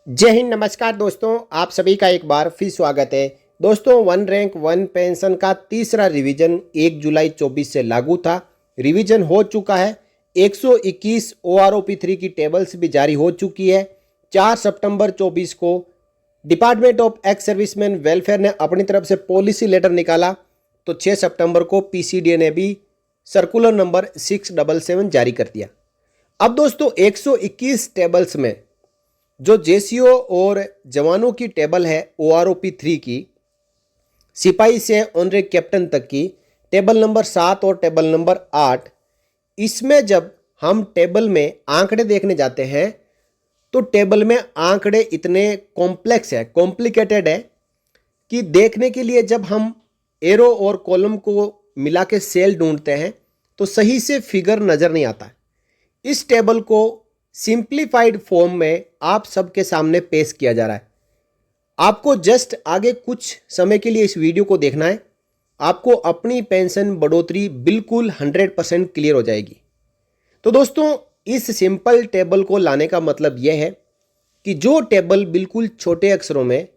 जय हिंद, नमस्कार दोस्तों, आप सभी का एक बार फिर स्वागत है। दोस्तों, वन रैंक वन पेंशन का तीसरा रिवीजन 1 जुलाई 24 से लागू था। रिवीजन हो चुका है। 121 OROP3 की टेबल्स भी जारी हो चुकी है। 4 सितंबर 24 को department of ex serviceman welfare ने अपनी तरफ से पॉलिसी लेटर निकाला, तो 6 सितंबर को PCDA ने भी सर्कुलर नंबर 677 जारी कर दिया। अब दोस्तों, 121 टेबल्स में जो JCO और जवानों की टेबल है OROP3 की, सिपाही से ऑनरेरी कैप्टन तक की टेबल नंबर 7 और टेबल नंबर 8, इसमें जब हम टेबल में आंकड़े देखने जाते हैं तो टेबल में आंकड़े इतने कॉम्प्लेक्स है, कॉम्प्लिकेटेड है कि देखने के लिए जब हम एरो और कॉलम को मिला के सेल ढूंढते हैं तो सही से फिगर नज़र नहीं आता। इस टेबल को सिंप्लीफाइड फॉर्म में आप सबके सामने पेश किया जा रहा है। आपको जस्ट आगे कुछ समय के लिए इस वीडियो को देखना है, आपको अपनी पेंशन बढ़ोतरी बिल्कुल 100% क्लियर हो जाएगी। तो दोस्तों, इस सिंपल टेबल को लाने का मतलब यह है कि जो टेबल बिल्कुल छोटे अक्षरों में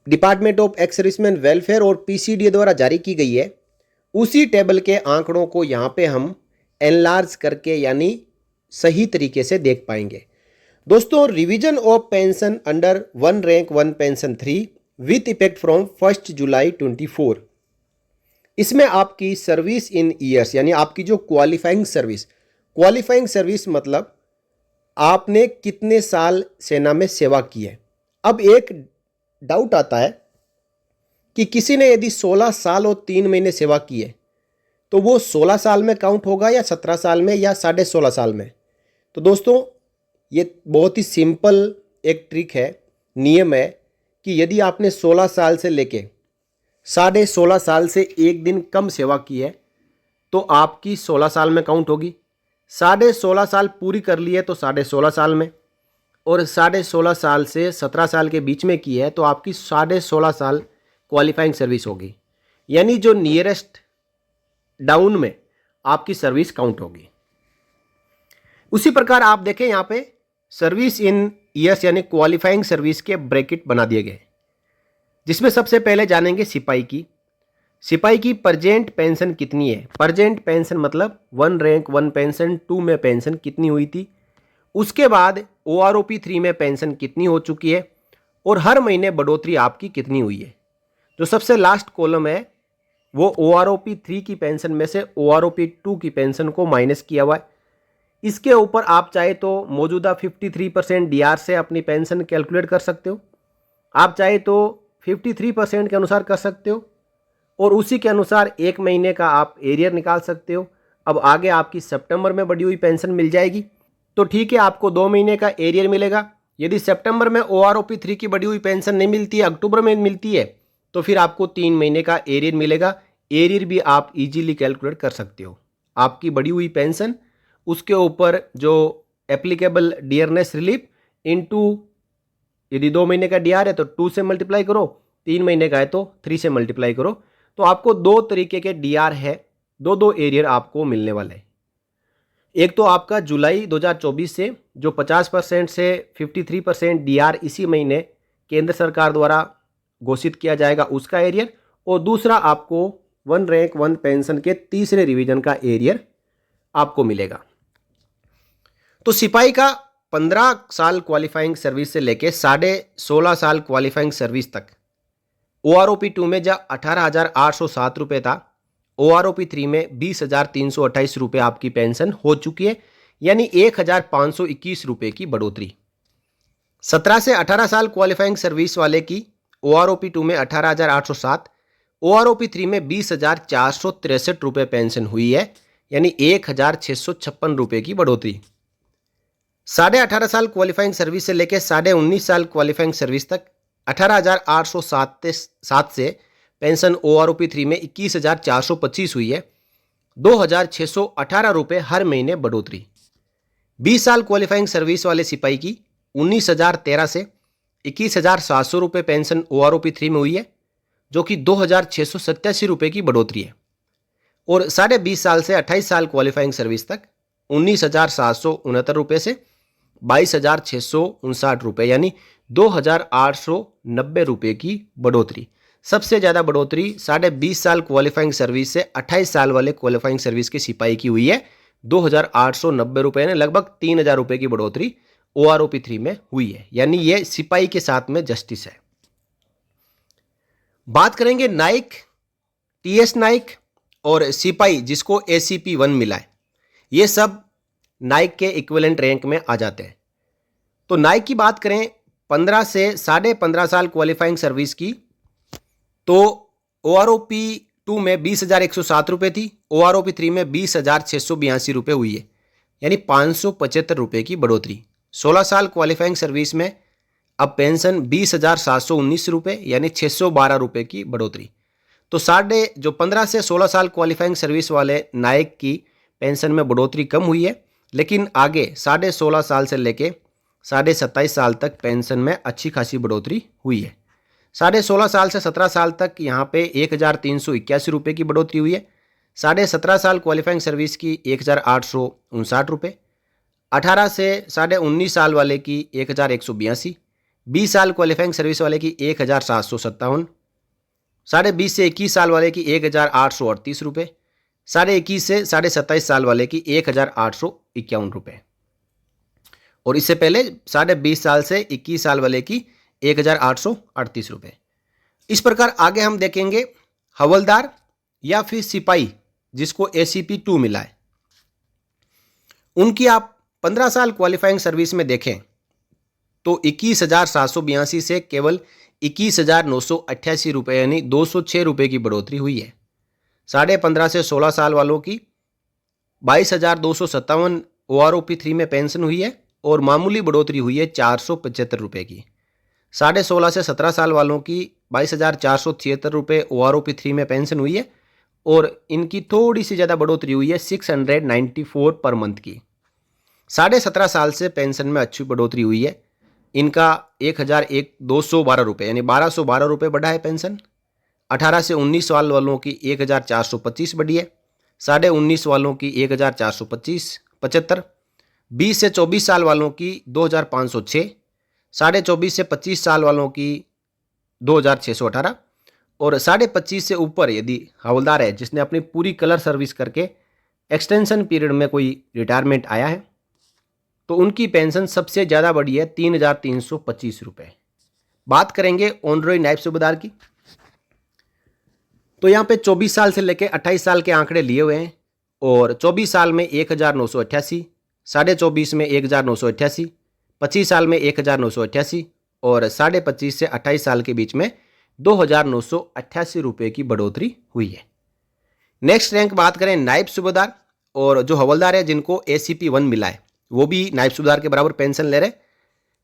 department of ex serviceman welfare और PCDA द्वारा जारी की गई है, उसी टेबल के आंकड़ों को यहाँ पे हम एनलार्ज करके यानी सही तरीके से देख पाएंगे। दोस्तों, revision of pension under one rank one pension 3 with effect from 1 जुलाई 24। इसमें आपकी सर्विस इन ईयर्स यानी आपकी जो क्वालिफाइंग सर्विस मतलब आपने कितने साल सेना में सेवा की है। अब एक डाउट आता है कि किसी ने यदि 16 साल और 3 महीने सेवा की है तो वो 16 साल में काउंट होगा या 17 साल में या 16.5 साल में। तो दोस्तों, ये बहुत ही सिंपल एक ट्रिक है, नियम है कि यदि आपने 16 साल से लेके 16.5 साल से एक दिन कम सेवा की है तो आपकी 16 साल में काउंट होगी। 16.5 साल पूरी कर ली है तो 16.5 साल में, और 16.5 साल से 17 साल के बीच में की है तो आपकी 16.5 साल क्वालिफाइंग सर्विस होगी, यानी जो नियरेस्ट डाउन में आपकी सर्विस काउंट होगी। उसी प्रकार आप देखें यहाँ पे सर्विस इन ईयर्स यानी क्वालिफाइंग सर्विस के ब्रैकेट बना दिए गए, जिसमें सबसे पहले जानेंगे सिपाही की प्रेजेंट पेंशन कितनी है। प्रेजेंट पेंशन मतलब वन रैंक वन पेंशन 2 में पेंशन कितनी हुई थी, उसके बाद OROP3 में पेंशन कितनी हो चुकी है और हर महीने बढ़ोतरी आपकी कितनी हुई है। जो सबसे लास्ट कॉलम है वो OROP3 की पेंशन में से OROP2 की पेंशन को माइनस किया हुआ है। इसके ऊपर आप चाहे तो मौजूदा 53% DR से अपनी पेंशन कैलकुलेट कर सकते हो, आप चाहे तो 53% के अनुसार कर सकते हो, और उसी के अनुसार एक महीने का आप एरियर निकाल सकते हो। अब आगे आपकी सितंबर में बढ़ी हुई पेंशन मिल जाएगी तो ठीक है, आपको 2 महीने का एरियर मिलेगा। यदि सितंबर में OROP3 की बढ़ी हुई पेंशन नहीं मिलती है, अक्टूबर में मिलती है, तो फिर आपको 3 महीने का एरियर मिलेगा। एरियर भी आप इजीली कैलकुलेट कर सकते हो। आपकी बढ़ी हुई पेंशन, उसके ऊपर जो एप्लीकेबल डियरनेस रिलीफ इनटू, यदि 2 महीने का DR है तो 2 से मल्टीप्लाई करो, 3 महीने का है तो 3 से मल्टीप्लाई करो, तो आपको 2 तरीके के DR है, दो एरियर आपको मिलने वाले हैं। एक तो आपका जुलाई 2024 से जो 50% से 53% DR इसी महीने केंद्र सरकार द्वारा घोषित किया जाएगा उसका एरियर, और दूसरा आपको वन रैंक वन पेंशन के तीसरे रिवीजन का एरियर आपको मिलेगा। तो सिपाही का 15 साल क्वालिफाइंग सर्विस से लेके 16.5 साल क्वालिफाइंग सर्विस तक OROP2 में जब 18,807 रुपये था, OROP3 में 20,328 रुपये आपकी पेंशन हो चुकी है, यानी 1,521 रुपये की बढ़ोतरी। 17 से 18 साल क्वालिफाइंग सर्विस वाले की OROP2 में 18,807, OROP3 में 20,463 रुपये पेंशन हुई है, यानी 1,656 रुपये की बढ़ोतरी। 18.5 साल क्वालिफाइंग सर्विस से लेकर 19.5 साल क्वालिफाइंग सर्विस तक 18,807 से पेंशन OROP3 में 21,425 हुई है, 2,618 रुपये हर महीने बढ़ोतरी। 20 साल क्वालिफाइंग सर्विस वाले सिपाही की 19,013 से 21,700 रुपये पेंशन OROP3 में हुई है, जो कि 2,687 रुपये की बढ़ोतरी है। और 20.5 साल से 28 साल क्वालिफाइंग सर्विस तक 19,769 रुपये से 22,659 रुपये, यानी 2,890 रुपये की बढ़ोतरी। सबसे ज़्यादा बढ़ोतरी 20.5 साल क्वालिफाइंग सर्विस से 28 साल वाले क्वालिफाइंग सर्विस के सिपाही की हुई है। 2,890 रुपये, यानी लगभग 3,000 रुपये की बढ़ोतरी OROP 3 में हुई है, यानी ये सिपाही के साथ में जस्टिस है। बात करेंगे नाइक, TS नाइक और सिपाही जिसको ACP 1 मिला है, ये सब नाइक के इक्विवेलेंट रैंक में आ जाते हैं। तो नाइक की बात करें 15 से 15.5 साल क्वालिफाइंग सर्विस की, तो OROP 2 में 20,107 रुपये थी, OROP 3 में 20,682 रुपये हुई है, यानी 575 रुपये की बढ़ोतरी। 16 साल क्वालिफाइंग सर्विस में अब पेंशन 20,719 रुपये, यानी 612 रुपये की बढ़ोतरी। तो 15 से 16 साल क्वालिफाइंग सर्विस वाले नाइक की पेंशन में बढ़ोतरी कम हुई है, लेकिन आगे 16.5 साल से लेके 27.5 साल तक पेंशन में अच्छी खासी बढ़ोतरी हुई है। 16.5 साल से 17 साल तक यहाँ पे 1,381 रुपये की बढ़ोतरी हुई है। 17.5 साल क्वालिफाइंग सर्विस की 1,859 रुपये, 18 से 19 साल वाले की 1,182, 20 साल क्वालिफाइंग सर्विस वाले की 1,757, 20 से 21 साल वाले की 1,838 रुपये, 21 से 27 साल वाले की 1,851 रुपये, और इससे पहले 20 साल से 21 साल वाले की 1,838 रुपये। इस प्रकार आगे हम देखेंगे हवलदार या फिर सिपाही जिसको ACP 2 मिला है, उनकी आप 15 साल क्वालिफाइंग सर्विस में देखें तो 21,782 से केवल 21,988 रुपये, यानी 206 रुपये की बढ़ोतरी हुई है। 15.5 से 16 साल वालों की 22,257 OROP 3 में पेंशन हुई है, और मामूली बढ़ोतरी हुई है 475 रुपये की। 16.5 से 17 साल वालों की 22,476 रुपये OROP 3 में पेंशन हुई है, और इनकी थोड़ी सी ज़्यादा बढ़ोतरी हुई है 694 पर मंथ की। 17.5 साल से पेंशन में अच्छी बढ़ोतरी हुई है, इनका 1,212 रुपये, यानी 1,212 रुपये बढ़ा है पेंशन। 18 से 19 साल वालों की 1,425 बढ़ी है, 19.5 वालों की 1,475, 20 से 24 साल वालों की 2,506, 24.5 से 25 साल वालों की 2,618, और 25.5 से ऊपर यदि हवलदार है जिसने अपनी पूरी कलर सर्विस करके एक्सटेंशन पीरियड में कोई रिटायरमेंट आया है, तो उनकी पेंशन सबसे ज़्यादा बढ़ी है 3,325 रुपये। बात करेंगे ऑनररी नायब सूबेदार की, तो यहाँ पे 24 साल से लेकर 28 साल के आंकड़े लिए हुए हैं, और 24 साल में 1,988, 24.5 में 1,988, 25 साल में 1,988, और 25.5 से 28 साल के बीच में 2,988 रुपये की बढ़ोतरी हुई है। नेक्स्ट रैंक बात करें नायब सूबेदार, और जो हवलदार है जिनको ACP 1 मिला है वो भी नायब सूबेदार के बराबर पेंशन ले रहे हैं।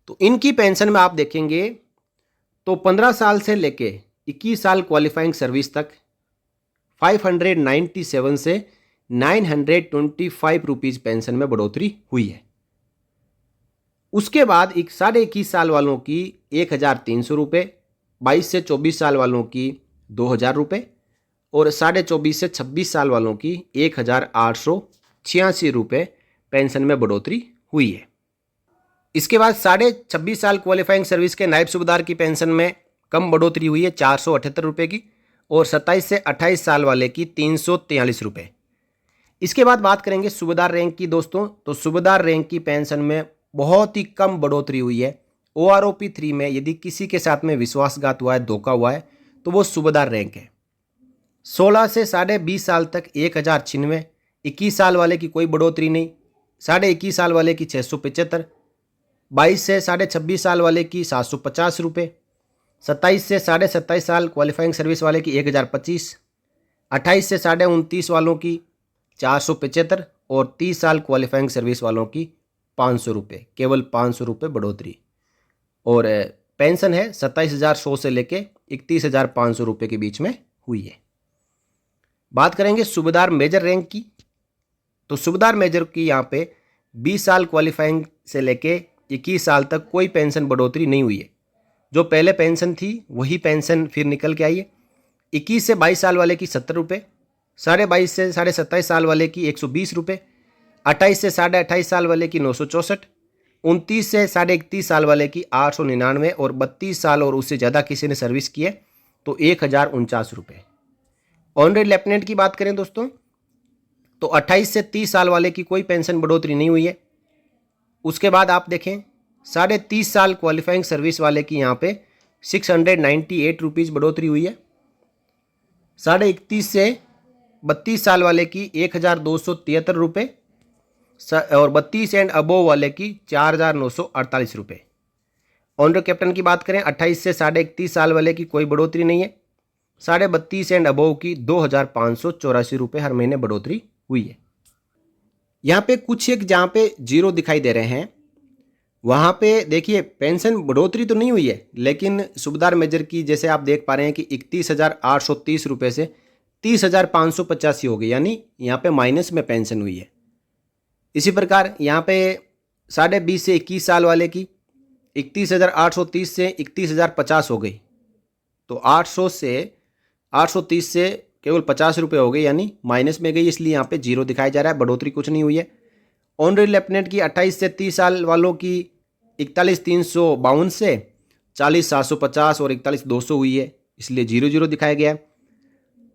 तो इनकी पेंशन में आप देखेंगे तो 15 साल से लेके 21 साल क्वालिफाइंग सर्विस तक 597 से 925 रुपीज़ पेंशन में बढ़ोतरी हुई है। उसके बाद 21 साल वालों की 1,300 रुपये, 22 से 24 साल वालों की 2,000 रुपये, और 24.5 से 26 साल वालों की 1,886 रुपये पेंशन में बढ़ोतरी हुई है। इसके बाद 26.5 साल क्वालिफाइंग सर्विस के नायब सूबेदार की पेंशन में कम बढ़ोतरी हुई है 478 रुपये की, और 27 से 28 साल वाले की 343 रुपये। इसके बाद बात करेंगे सूबेदार रैंक की दोस्तों, तो सूबेदार रैंक की पेंशन में बहुत ही कम बढ़ोतरी हुई है। OROP 3 में यदि किसी के साथ में विश्वासघात हुआ है, धोखा हुआ है, तो वो सूबेदार रैंक है। 16 से 20.5 साल तक 1,096, 21 साल वाले की कोई बढ़ोतरी नहीं, 21.5 साल वाले की 675, 22 से 26.5 साल वाले की 750 रुपये, 27 से 27.5 साल क्वालिफाइंग सर्विस वाले की 1,025, 28 से 29 वालों की 475, और 30 साल क्वालिफाइंग सर्विस वालों की 500 रुपये, केवल 500 रुपये बढ़ोतरी। और पेंशन है 27,100 से लेके 31,500 रुपये के बीच में हुई है। बात करेंगे सूबेदार मेजर रैंक की, तो सूबेदार मेजर की यहाँ पे 20 साल क्वालिफाइंग से लेके 21 साल तक कोई पेंशन बढ़ोतरी नहीं हुई है। जो पहले पेंशन थी वही पेंशन फिर निकल के आई है। 21 से 22 साल वाले की 70 रुपये, 22.5 से 27.5 साल वाले की 120 रुपये, 28 से 28.5 साल वाले की 964, 29 से 31.5 साल वाले की 899 और 32 साल और उससे ज़्यादा किसी ने सर्विस की है तो 1049 रुपये। ऑनरेड लेफ्टिनेंट की बात करें दोस्तों तो 28 से 30 साल वाले की कोई पेंशन बढ़ोतरी नहीं हुई है। उसके बाद आप देखें 30.5 साल क्वालिफाइंग सर्विस वाले की यहाँ पे 698 रुपीज़ बढ़ोतरी हुई है। 31.5 से 32 साल वाले की 1273 रुपये और 32 एंड अबोव वाले की 4948 रुपये। ऑनर कैप्टन की बात करें 28 से 31.5 साल वाले की कोई बढ़ोतरी नहीं है। 32.5 एंड अबोव की 2584 रुपये हर महीने बढ़ोतरी हुई है। यहाँ पे कुछ एक जहाँ पे जीरो दिखाई दे रहे हैं वहाँ पे देखिए पेंशन बढ़ोतरी तो नहीं हुई है, लेकिन सूबेदार मेजर की जैसे आप देख पा रहे हैं कि 31,830 रुपये से 30,585 हो गई, यानी यहाँ पे माइनस में पेंशन हुई है। इसी प्रकार यहाँ पे 20.5 से 21 साल वाले की 31,830 से 31,050 हो गई, तो 830 से केवल 50 रुपये हो गए, यानी माइनस में गई, इसलिए यहाँ पे जीरो दिखाया जा रहा है, बढ़ोतरी कुछ नहीं हुई है। ऑनरेड लेफ्टिनेंट की 28 से 30 साल वालों की 41,352 से 40,750 और 41,200 हुई है, इसलिए 00 दिखाया गया है।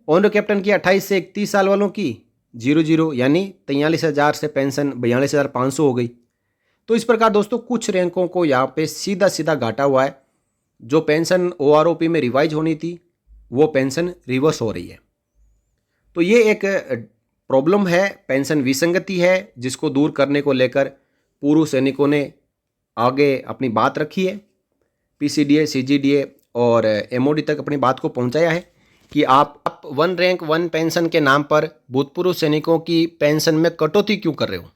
ऑनर कैप्टन की 28 से 31 साल वालों की 00 यानी 43,000 से पेंशन 42,500 हो गई। तो इस प्रकार दोस्तों कुछ रैंकों को यहाँ पे सीधा सीधा घाटा हुआ है। जो पेंशन OROP में रिवाइज होनी थी वो पेंशन रिवर्स हो रही है। तो ये एक प्रॉब्लम है, पेंशन विसंगति है, जिसको दूर करने को लेकर पूर्व सैनिकों ने आगे अपनी बात रखी है। PCDA, CGDA और MOD तक अपनी बात को पहुंचाया है कि आप वन रैंक वन पेंशन के नाम पर भूतपूर्व सैनिकों की पेंशन में कटौती क्यों कर रहे हो।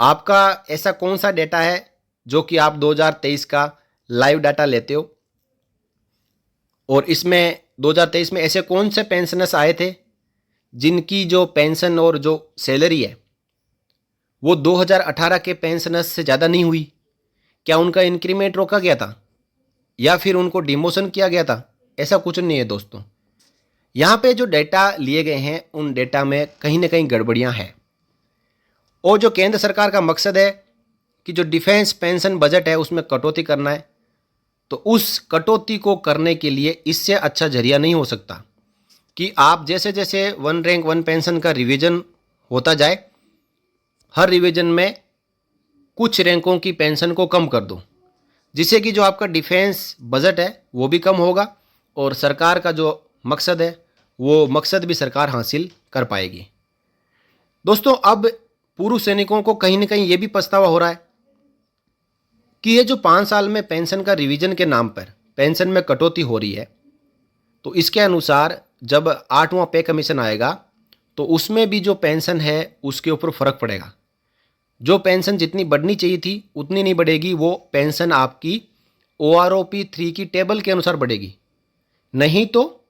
आपका ऐसा कौन सा डेटा है जो कि आप 2023 का लाइव डाटा लेते हो, और इसमें 2023 में ऐसे कौन से पेंशनर्स आए थे जिनकी जो पेंशन और जो सैलरी है वो 2018 के पेंशनर्स से ज़्यादा नहीं हुई। क्या उनका इंक्रीमेंट रोका गया था या फिर उनको डिमोशन किया गया था? ऐसा कुछ नहीं है दोस्तों। यहाँ पे जो डेटा लिए गए हैं उन डेटा में कहीं ना कहीं गड़बड़ियाँ हैं, और जो केंद्र सरकार का मकसद है कि जो डिफेंस पेंशन बजट है उसमें कटौती करना है, तो उस कटौती को करने के लिए इससे अच्छा जरिया नहीं हो सकता कि आप जैसे जैसे वन रैंक वन पेंशन का रिवीजन होता जाए, हर रिवीजन में कुछ रैंकों की पेंशन को कम कर दो, जिससे कि जो आपका डिफेंस बजट है वो भी कम होगा और सरकार का जो मकसद है वो मकसद भी सरकार हासिल कर पाएगी। दोस्तों अब पूर्व सैनिकों को कहीं ना कहीं ये भी पछतावा हो रहा है कि ये जो 5 साल में पेंशन का रिवीजन के नाम पर पेंशन में कटौती हो रही है, तो इसके अनुसार जब 8वां पे कमीशन आएगा तो उसमें भी जो पेंशन है उसके ऊपर फर्क पड़ेगा। जो पेंशन जितनी बढ़नी चाहिए थी उतनी नहीं बढ़ेगी, वो पेंशन आपकी OROP 3 की टेबल के अनुसार बढ़ेगी, नहीं तो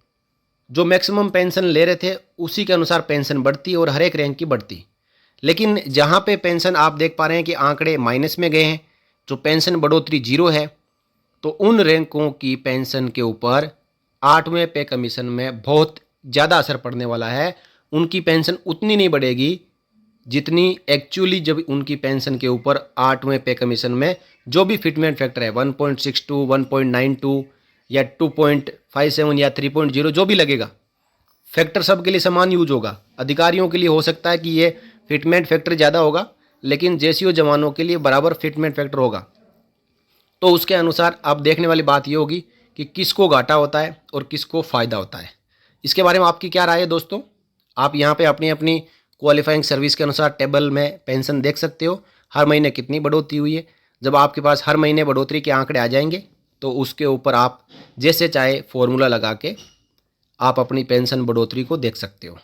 जो मैक्सिमम पेंशन ले रहे थे उसी के अनुसार पेंशन बढ़ती और हर एक रैंक की बढ़ती। लेकिन जहाँ पे पेंशन आप देख पा रहे हैं कि आंकड़े माइनस में गए हैं, जो पेंशन बढ़ोतरी 0 है, तो उन रैंकों की पेंशन के ऊपर 8वें पे कमीशन में बहुत ज़्यादा असर पड़ने वाला है। उनकी पेंशन उतनी नहीं बढ़ेगी जितनी एक्चुअली जब उनकी पेंशन के ऊपर 8वें पे कमीशन में जो भी फिटमेंट फैक्टर है 1.62, 1.92 या 2.57 या 3.0 जो भी लगेगा, फैक्टर सब के लिए समान यूज होगा। अधिकारियों के लिए हो सकता है कि ये फिटमेंट फैक्टर ज़्यादा होगा, लेकिन JCO जवानों के लिए बराबर फिटमेंट फैक्टर होगा। तो उसके अनुसार अब देखने वाली बात ये होगी कि किसको घाटा होता है और किसको फ़ायदा होता है। इसके बारे में आपकी क्या राय है दोस्तों? आप यहाँ पे अपनी अपनी क्वालिफाइंग सर्विस के अनुसार टेबल में पेंशन देख सकते हो, हर महीने कितनी बढ़ोतरी हुई है। जब आपके पास हर महीने बढ़ोतरी के आंकड़े आ जाएंगे तो उसके ऊपर आप जैसे चाहे फॉर्मूला लगा के आप अपनी पेंशन बढ़ोतरी को देख सकते हो।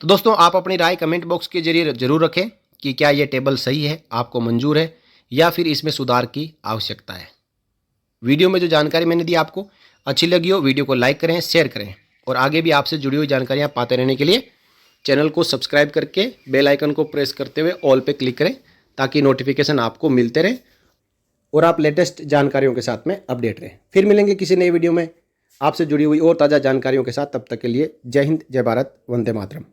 तो दोस्तों आप अपनी राय कमेंट बॉक्स के जरिए ज़रूर रखें कि क्या ये टेबल सही है, आपको मंजूर है या फिर इसमें सुधार की आवश्यकता है। वीडियो में जो जानकारी मैंने दी आपको अच्छी लगी हो, वीडियो को लाइक करें, शेयर करें, और आगे भी आपसे जुड़ी हुई जानकारियाँ पाते रहने के लिए चैनल को सब्सक्राइब करके बेल आइकन को प्रेस करते हुए ऑल पे क्लिक करें, ताकि नोटिफिकेशन आपको मिलते रहे और आप लेटेस्ट जानकारियों के साथ में अपडेट रहें। फिर मिलेंगे किसी नई वीडियो में आपसे जुड़ी हुई और ताज़ा जानकारियों के साथ। तब तक के लिए जय हिंद, जय भारत, वंदे मातरम।